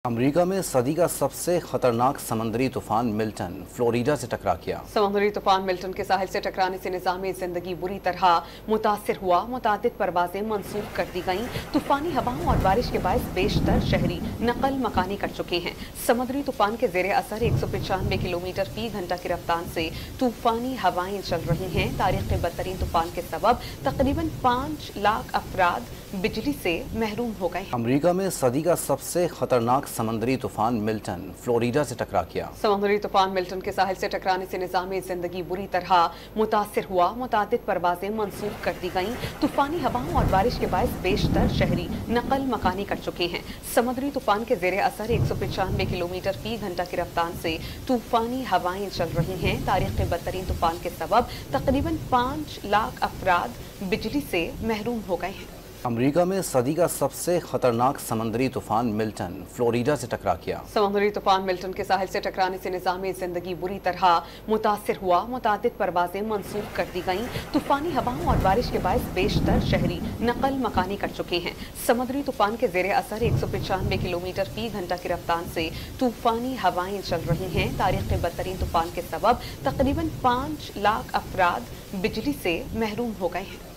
America में सदी का सबसे खतरनाक समंदरी तूफान मिल्टन फ्लोरिडा से टकरा गया। समंदरी तूफान मिल्टन के साहिल से टकराने से निज़ामे जिंदगी बुरी तरह मुतासिर हुआ। मुतादिद परवाजें मंसूख कर दी गईं। तूफानी हवाओं और बारिश के बायस बेशतर शहरी नकल मकानी कर चुके हैं। समुद्री तूफान के जेर असर 195 किलोमीटर फी घंटा की रफ्तार से तूफानी हवाएं चल रही हैं। तारीख के बदतरीन तूफान के सबब तकरीबन 5 लाख अफराद बिजली से महरूम हो गए। अमेरिका में सदी का सबसे खतरनाक समंदरी तूफान मिल्टन फ्लोरिडा से टकरा गया। समंदरी तूफान मिल्टन के साहिल से टकराने से निज़ामे जिंदगी बुरी तरह मुतासिर हुआ। मुतादिद परवाजें मंसूख कर दी गईं। तूफानी हवाओं और बारिश के बायस बेशतर शहरी नकल मकानी कर चुके हैं। समुद्री तूफान के जेर असर 195 किलोमीटर फी घंटा की रफ्तार से तूफानी हवाएं चल रही हैं। तारीख के बदतरीन तूफान के सबब तकरीबन 5 लाख अफराद बिजली से महरूम हो गए हैं। अमेरिका में सदी का सबसे खतरनाक समंदरी तूफान मिल्टन फ्लोरिडा से टकरा गया। समंदरी तूफान मिल्टन के साहिल से टकराने से निज़ामे जिंदगी बुरी तरह मुतासिर हुआ। मुतादिद परवाजें मंसूख कर दी गईं। तूफानी हवाओं और बारिश के बायस बेशतर शहरी नकल मकानी कर चुके हैं। समुद्री तूफान के जेर असर 195 किलोमीटर फी घंटा की रफ्तार से तूफानी हवाएं चल रही हैं। तारीख के बदतरीन तूफान के सबब तकरीबन 5 लाख अफराद बिजली से महरूम हो गए हैं।